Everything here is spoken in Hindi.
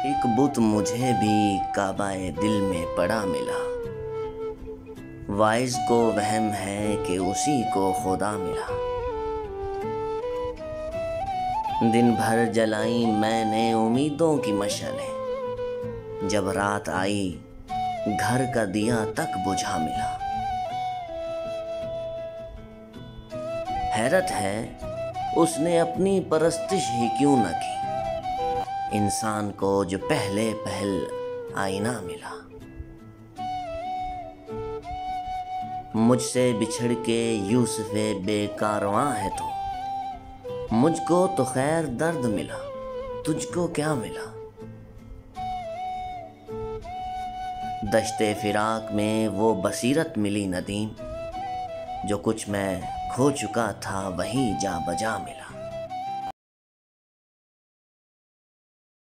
एक बुत मुझे भी काबाए दिल में पड़ा मिला। वाइज को वहम है कि उसी को खुदा मिला। दिन भर जलाई मैंने उम्मीदों की मशअलें, जब रात आई घर का दिया तक बुझा मिला। हैरत है उसने अपनी परस्तिश ही क्यों न की, इंसान को जो पहले पहल आईना मिला। मुझसे बिछड़ के यूसुफ़े बेकारवां है तो, मुझको तो खैर दर्द मिला, तुझको क्या मिला। दश्ते फिराक में वो बसीरत मिली नदीम, जो कुछ मैं खो चुका था वहीं जा बजा मिला।